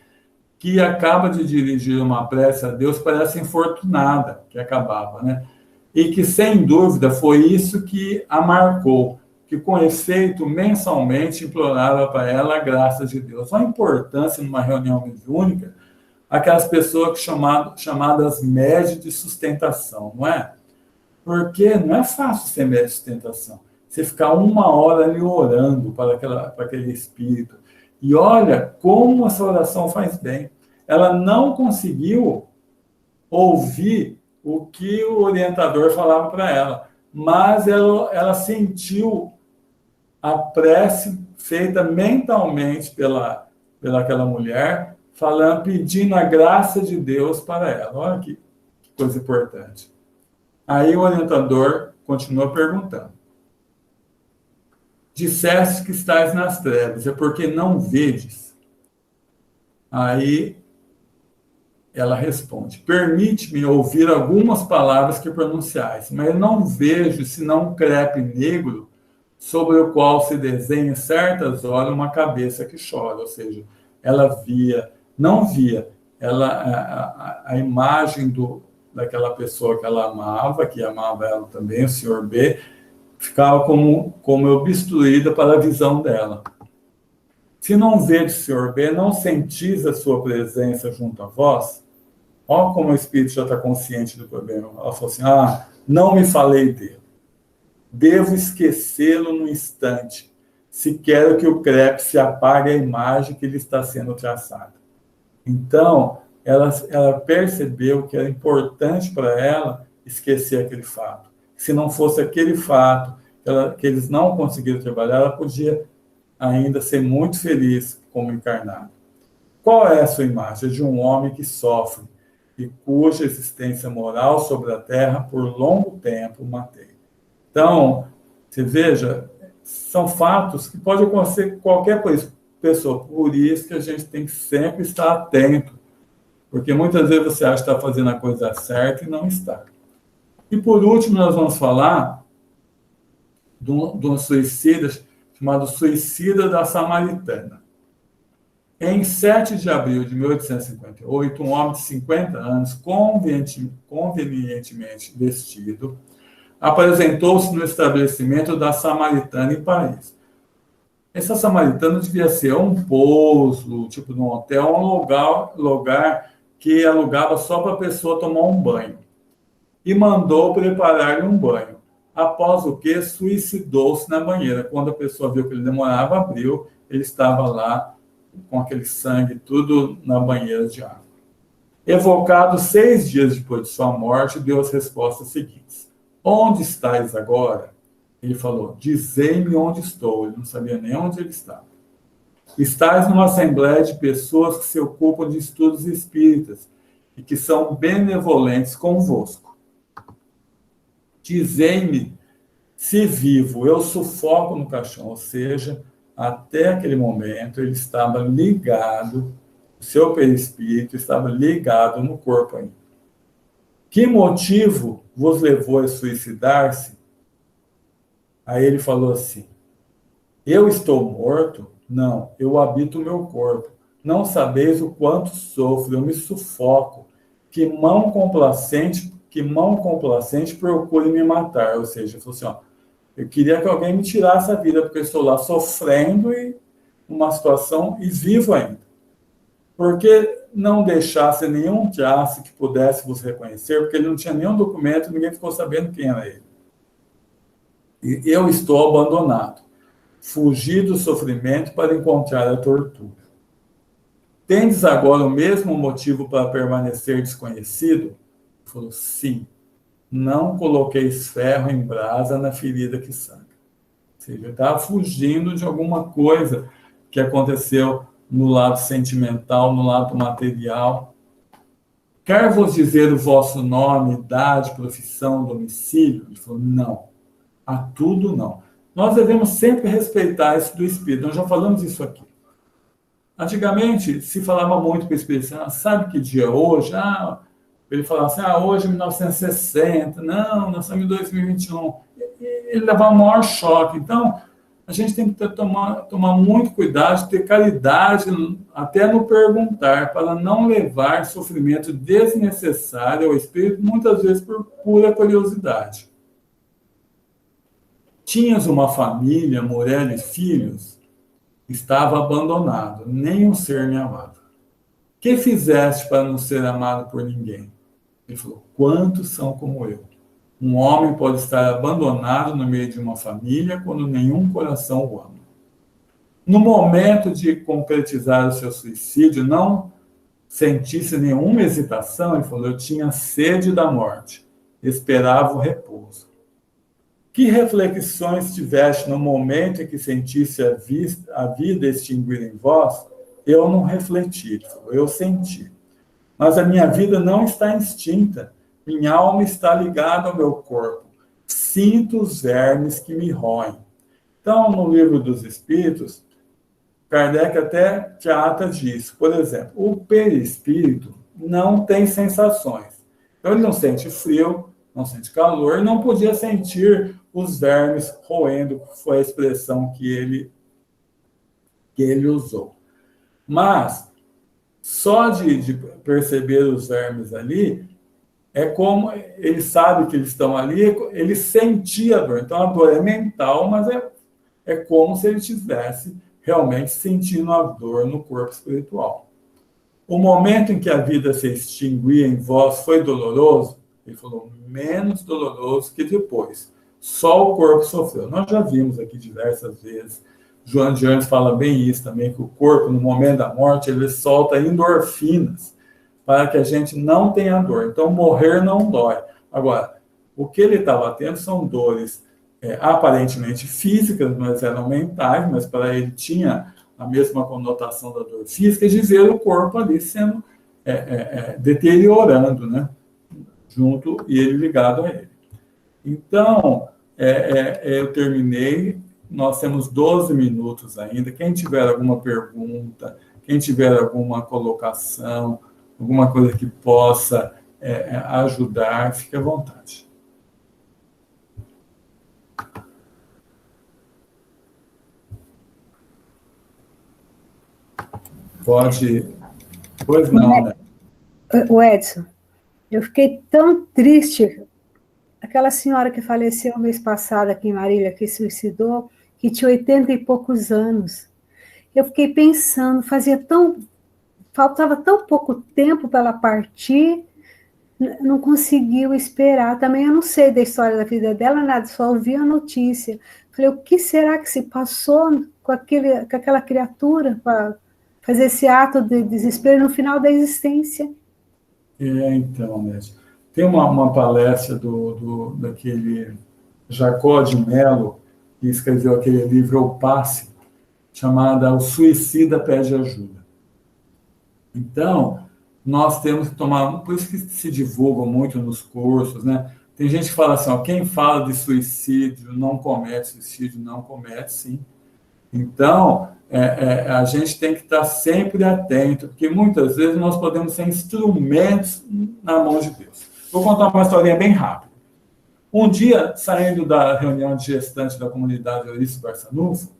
que acaba de dirigir uma prece a Deus para essa infortunada que acabava, né? E que, sem dúvida, foi isso que a marcou, que, com efeito, mensalmente implorava para ela a graça de Deus. A importância, numa reunião mediúnica, aquelas pessoas chamadas médios de sustentação, não é? Porque não é fácil ser médio de sustentação. Você ficar 1 hora ali orando para aquele espírito. E olha como essa oração faz bem. Ela não conseguiu ouvir o que o orientador falava para ela, mas ela sentiu a prece feita mentalmente pelaquela mulher, pedindo a graça de Deus para ela. Olha que coisa importante. Aí o orientador continua perguntando. Disseste que estás nas trevas, é porque não vedes? Aí ela responde, permite-me ouvir algumas palavras que pronunciais, mas não vejo senão um crepe negro sobre o qual se desenha certas horas uma cabeça que chora, ou seja, ela não via, a imagem daquela pessoa que ela amava, que amava ela também, o senhor B, ficava como obstruída para a visão dela. Se não vedes o senhor B, não sentis a sua presença junto a vós? Olha como o espírito já está consciente do problema. Ela falou assim, não me falei dele. Devo esquecê-lo num instante, se quero que o crepe se apague a imagem que lhe está sendo traçada. Então, ela percebeu que era importante para ela esquecer aquele fato. Se não fosse aquele fato que eles não conseguiram trabalhar, ela podia ainda ser muito feliz como encarnada. Qual é a sua imagem? De um homem que sofre e cuja existência moral sobre a Terra por longo tempo mantém. Então, você veja, são fatos que podem acontecer com qualquer pessoa. Por isso que a gente tem que sempre estar atento, porque muitas vezes você acha que está fazendo a coisa certa e não está. E por último, nós vamos falar de um suicida chamado Suicida da Samaritana. Em 7 de abril de 1858, um homem de 50 anos, convenientemente vestido, apresentou-se no estabelecimento da Samaritana em Paris. Essa Samaritana devia ser um pouso, tipo de um hotel, um lugar que alugava só para a pessoa tomar um banho. E mandou preparar-lhe um banho. após o que suicidou-se na banheira. Quando a pessoa viu que ele demorava, abriu, ele estava lá com aquele sangue tudo na banheira de água. Evocado 6 dias depois de sua morte, deu as respostas seguintes: onde estáis agora? Ele falou: dizei-me onde estou. Ele não sabia nem onde ele estava. Estais numa assembleia de pessoas que se ocupam de estudos espíritas e que são benevolentes convosco. Dizei-me se vivo eu sufoco no caixão, ou seja, até aquele momento ele estava ligado, o seu perispírito estava ligado no corpo ainda. Que motivo vos levou a suicidar-se? Aí ele falou assim: eu estou morto? Não, eu habito o meu corpo. Não sabeis o quanto sofro, eu me sufoco. Que mão complacente procure me matar. Ou seja, ele falou assim, ó, eu queria que alguém me tirasse a vida, porque eu estou lá sofrendo e uma situação e vivo ainda. Porque não deixasse nenhum traço que pudesse vos reconhecer, porque ele não tinha nenhum documento, ninguém ficou sabendo quem era ele. E eu estou abandonado. Fugi do sofrimento para encontrar a tortura. Tendes agora o mesmo motivo para permanecer desconhecido? Ele falou, sim. Não coloqueis ferro em brasa na ferida que sangra. Ou seja, ele estava fugindo de alguma coisa que aconteceu no lado sentimental, no lado material. Quer vos dizer o vosso nome, idade, profissão, domicílio? Ele falou, não. A tudo não. Nós devemos sempre respeitar isso do espírito. Nós já falamos isso aqui. Antigamente, se falava muito para o espírito, sabe que dia é hoje? Ele falava assim, hoje é 1960. Não, nós estamos em 2021. Ele levava o maior choque. Então, a gente tem que tomar muito cuidado, ter caridade, até no perguntar, para não levar sofrimento desnecessário ao espírito, muitas vezes por pura curiosidade. Tinhas uma família, mulher e filhos? Estava abandonado, nem um ser me amava. Que fizeste para não ser amado por ninguém? Ele falou, quantos são como eu? Um homem pode estar abandonado no meio de uma família quando nenhum coração o ama. No momento de concretizar o seu suicídio, não sentisse nenhuma hesitação. Ele falou, eu tinha sede da morte, esperava o repouso. Que reflexões tiveste no momento em que sentisse a vida extinguir em vós? Eu não refleti, eu senti. Mas a minha vida não está extinta. Minha alma está ligada ao meu corpo. Sinto os vermes que me roem. Então, no Livro dos Espíritos, Kardec até trata disso. Por exemplo, o perispírito não tem sensações. Então, ele não sente frio, não sente calor, não podia sentir os vermes roendo, foi a expressão que ele usou. Mas, só de perceber os vermes ali, é como ele sabe que eles estão ali, ele sentia a dor. Então, a dor é mental, mas é como se ele estivesse realmente sentindo a dor no corpo espiritual. O momento em que a vida se extinguia em vós foi doloroso? Ele falou, menos doloroso que depois. Só o corpo sofreu. Nós já vimos aqui diversas vezes. João de Anjos fala bem isso também, que o corpo, no momento da morte, ele solta endorfinas para que a gente não tenha dor. Então, morrer não dói. Agora, o que ele estava tendo são dores aparentemente físicas, mas eram mentais, mas para ele tinha a mesma conotação da dor física de ver o corpo ali sendo deteriorando, né? Junto e ele ligado a ele. Então, eu terminei. Nós temos 12 minutos ainda. Quem tiver alguma pergunta, quem tiver alguma colocação, alguma coisa que possa ajudar, fique à vontade. Pode. Pois não, né? O Edson, eu fiquei tão triste. Aquela senhora que faleceu mês passado aqui em Marília, que suicidou, que tinha 80 e poucos anos. Eu fiquei pensando, faltava tão pouco tempo para ela partir, não conseguiu esperar. Também eu não sei da história da vida dela, nada, só ouvi a notícia. Falei, o que será que se passou com aquela criatura para fazer esse ato de desespero no final da existência? Então, né? Tem uma palestra daquele Jacó de Mello, que escreveu aquele livro O Passe, chamada O Suicida Pede Ajuda. Então, nós temos que tomar, por isso que se divulga muito nos cursos, né? Tem gente que fala assim, ó, quem fala de suicídio não comete suicídio, não comete, sim. Então, a gente tem que estar sempre atento, porque muitas vezes nós podemos ser instrumentos na mão de Deus. Vou contar uma historinha bem rápida. Um dia, saindo da reunião de gestante da comunidade Eurício Barçanufo,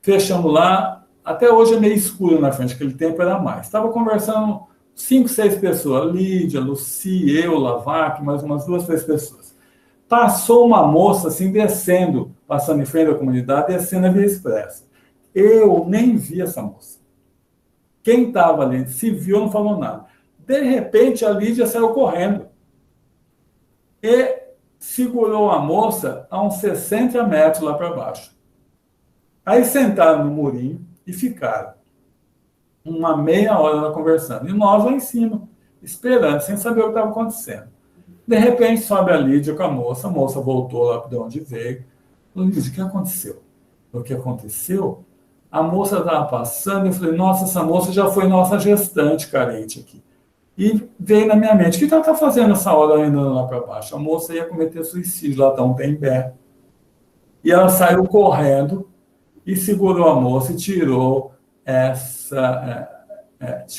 fechamos lá, até hoje é meio escuro na frente, aquele tempo era mais. Estava conversando 5, 6 pessoas, Lídia, Luci, eu, Lavac, mais umas 2, 3 pessoas. Passou uma moça assim, descendo, passando em frente da comunidade, descendo a Via Expressa. Eu nem vi essa moça. Quem estava ali, se viu, não falou nada. De repente, a Lídia saiu correndo. E segurou a moça a uns 60 metros lá para baixo. Aí sentaram no murinho e ficaram uma meia hora lá conversando. E nós lá em cima, esperando, sem saber o que estava acontecendo. De repente, sobe a Lídia com a moça voltou lá de onde veio. Falou, Lídia, o que aconteceu? O que aconteceu? A moça estava passando, eu falei, nossa, essa moça já foi nossa gestante carente aqui. E veio na minha mente, o que ela está fazendo essa hora ainda lá para baixo? A moça ia cometer suicídio, lá está um pé. E ela saiu correndo e segurou a moça e tirou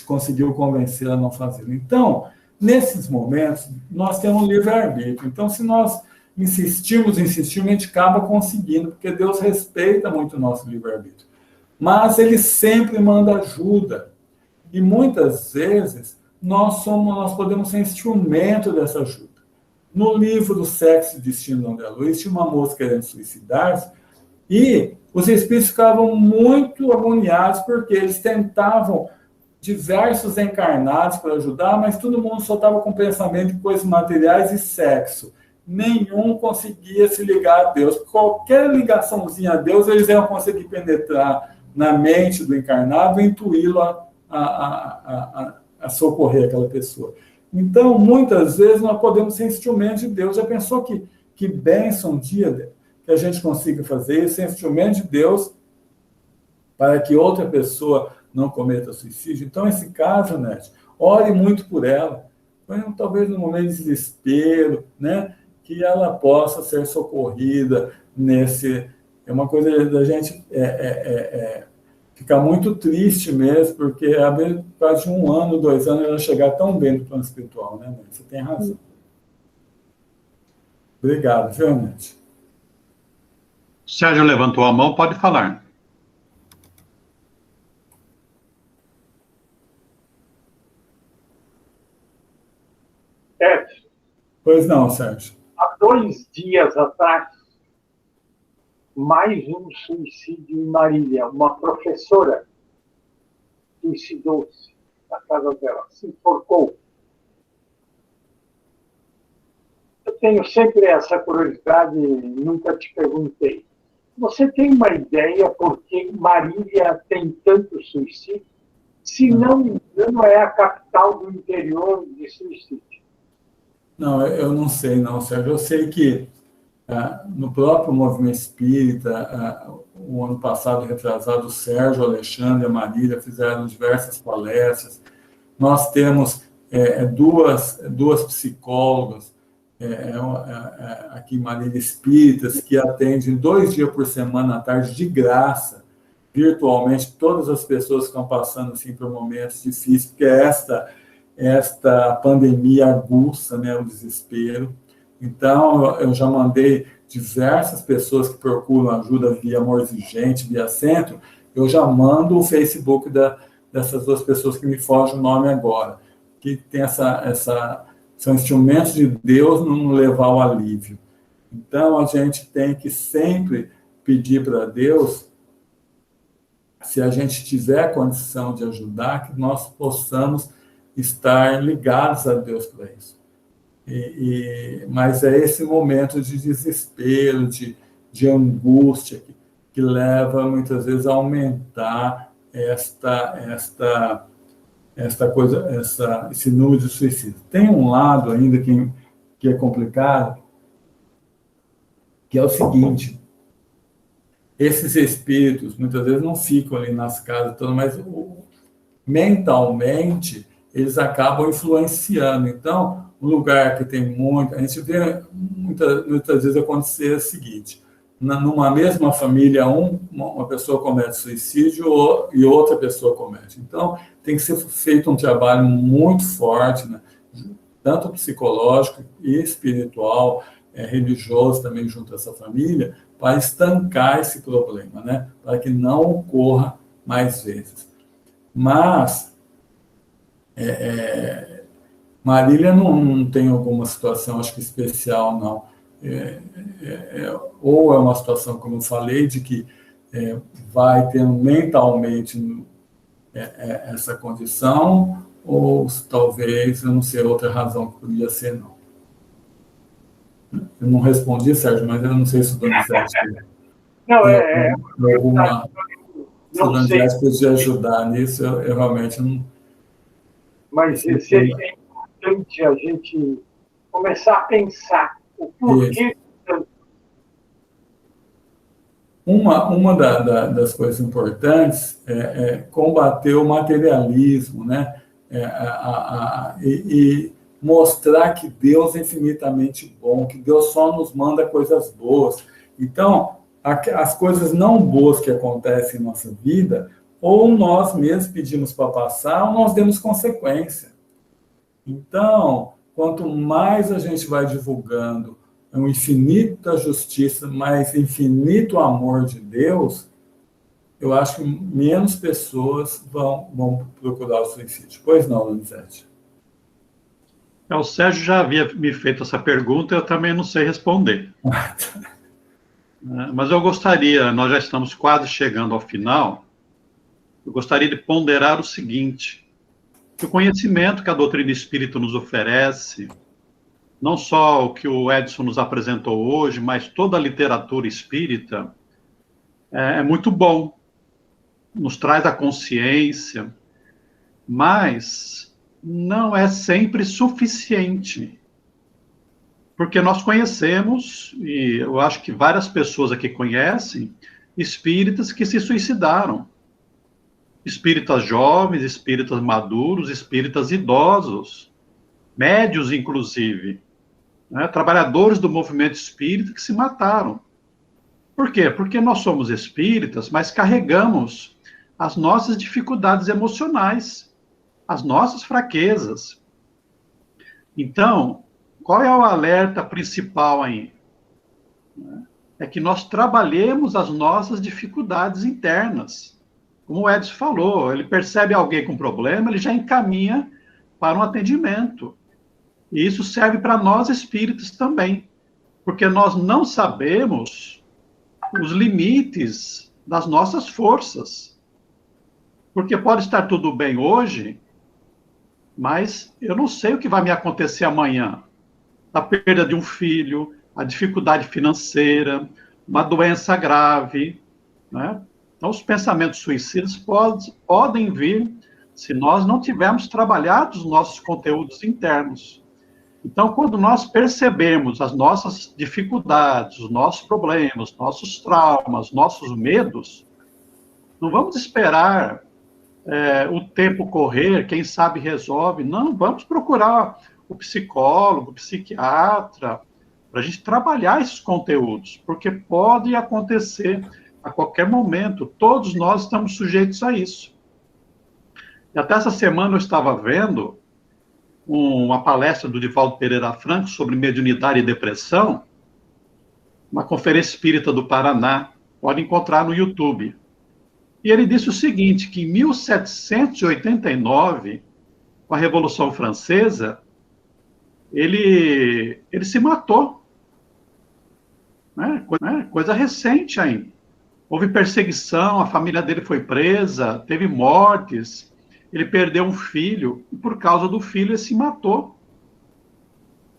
conseguiu convencer a não fazê-lo. Então, nesses momentos, nós temos um livre-arbítrio. Então, se nós insistirmos, a gente acaba conseguindo, porque Deus respeita muito o nosso livre-arbítrio. Mas Ele sempre manda ajuda. E muitas vezes, nós podemos ser instrumento dessa ajuda. No livro do Sexo e Destino de André Luiz, tinha uma moça querendo suicidar-se, e os espíritos ficavam muito agoniados, porque eles tentavam diversos encarnados para ajudar, mas todo mundo só estava com pensamento de coisas materiais e sexo. Nenhum conseguia se ligar a Deus. Qualquer ligaçãozinha a Deus, eles iam conseguir penetrar na mente do encarnado e intuí-lo a socorrer aquela pessoa. Então, muitas vezes, nós podemos ser instrumentos de Deus. Já pensou que bênção um dia que a gente consiga fazer isso, ser instrumento de Deus para que outra pessoa não cometa suicídio? Então, esse caso, Nete, ore muito por ela. Talvez no momento de desespero, né, que ela possa ser socorrida nesse... É uma coisa da gente ficar muito triste mesmo, porque a quase de 1 ano, 2 anos, ela chegar tão bem no plano espiritual, né, Nete? Você tem razão. Obrigado, viu, Nete? Sérgio levantou a mão, pode falar. Sérgio. Pois não, Sérgio. Há 2 dias atrás, mais um suicídio em Marília. Uma professora suicidou-se na casa dela, se enforcou. Eu tenho sempre essa curiosidade, nunca te perguntei. Você tem uma ideia por que Marília tem tanto suicídio? Se não me engano, é a capital do interior de suicídio. Não, eu não sei, não, Sérgio. Eu sei que no próprio movimento espírita, o ano passado, retrasado, o Sérgio, o Alexandre e a Marília fizeram diversas palestras. Nós temos duas psicólogas aqui em Marília Espíritas, que atendem 2 dias por semana à tarde, de graça, virtualmente, todas as pessoas que estão passando assim, por momentos difíceis, porque esta pandemia aguça, né, o desespero. Então, eu já mandei diversas pessoas que procuram ajuda via Amor Exigente, via Centro, eu já mando o Facebook dessas 2 pessoas que me fogem o nome agora, que tem são instrumentos de Deus no levar ao alívio. Então, a gente tem que sempre pedir para Deus, se a gente tiver condição de ajudar, que nós possamos estar ligados a Deus para isso. Mas é esse momento de desespero, de angústia, que leva muitas vezes a aumentar esta coisa, esse número de suicídios. Tem um lado ainda que é complicado, que é o seguinte: esses espíritos muitas vezes não ficam ali nas casas, mas mentalmente eles acabam influenciando. Então, um lugar que tem muito, a gente vê muitas vezes acontecer o seguinte: numa mesma família, uma pessoa comete suicídio e outra pessoa comete. Então, tem que ser feito um trabalho muito forte, né? Tanto psicológico e espiritual, religioso também junto a essa família, para estancar esse problema, né? Para que não ocorra mais vezes. Mas Marília não tem alguma situação, acho que especial, não. Ou é uma situação, como eu falei, de que vai tendo mentalmente essa condição, ou talvez, eu não sei, outra razão que poderia ser, não. Eu não respondi, Sérgio, mas eu não sei se o Donizete... Não, alguma... Se o não sei. Donizete podia ajudar nisso, eu realmente não... Mas seria importante a gente começar a pensar o porquê. Uma das coisas importantes é combater o materialismo, né? E mostrar que Deus é infinitamente bom, que Deus só nos manda coisas boas. Então, as coisas não boas que acontecem em nossa vida, ou nós mesmos pedimos para passar, ou nós demos consequência. Então, quanto mais a gente vai divulgando o infinito da justiça, mas infinito amor de Deus, eu acho que menos pessoas vão procurar o suicídio. Pois não, Donizete? O Sérgio já havia me feito essa pergunta, eu também não sei responder. Mas eu gostaria, nós já estamos quase chegando ao final, eu gostaria de ponderar o seguinte: que o conhecimento que a doutrina espírita nos oferece, não só o que o Edson nos apresentou hoje, mas toda a literatura espírita, é muito bom, nos traz a consciência, mas não é sempre suficiente. Porque nós conhecemos, e eu acho que várias pessoas aqui conhecem, espíritas que se suicidaram. Espíritas jovens, espíritas maduros, espíritas idosos, médios, inclusive, né? Trabalhadores do movimento espírita que se mataram. Por quê? Porque nós somos espíritas, mas carregamos as nossas dificuldades emocionais, as nossas fraquezas. Então, qual é o alerta principal aí? É que nós trabalhemos as nossas dificuldades internas. Como o Edson falou, ele percebe alguém com problema, ele já encaminha para um atendimento. E isso serve para nós espíritas também, porque nós não sabemos os limites das nossas forças. Porque pode estar tudo bem hoje, mas eu não sei o que vai me acontecer amanhã. A perda de um filho, a dificuldade financeira, uma doença grave, né? Então, os pensamentos suicidas podem vir se nós não tivermos trabalhado os nossos conteúdos internos. Então, quando nós percebemos as nossas dificuldades, os nossos problemas, nossos traumas, nossos medos, não vamos esperar o tempo correr, quem sabe resolve. Não, vamos procurar o psicólogo, o psiquiatra, para a gente trabalhar esses conteúdos, porque pode acontecer a qualquer momento. Todos nós estamos sujeitos a isso. E até essa semana eu estava vendo uma palestra do Divaldo Pereira Franco sobre mediunidade e depressão, uma conferência espírita do Paraná, pode encontrar no YouTube. E ele disse o seguinte, que em 1789, com a Revolução Francesa, ele se matou. Né? Coisa recente ainda. Houve perseguição, a família dele foi presa, teve mortes, ele perdeu um filho, e por causa do filho ele se matou.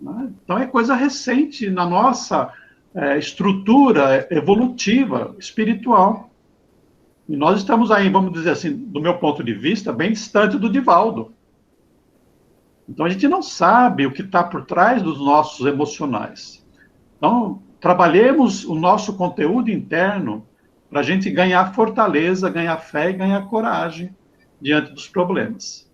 né? Então, é coisa recente na nossa estrutura evolutiva, espiritual. E nós estamos aí, vamos dizer assim, do meu ponto de vista, bem distante do Divaldo. Então, a gente não sabe o que está por trás dos nossos emocionais. Então, trabalhemos o nosso conteúdo interno para a gente ganhar fortaleza, ganhar fé e ganhar coragem diante dos problemas.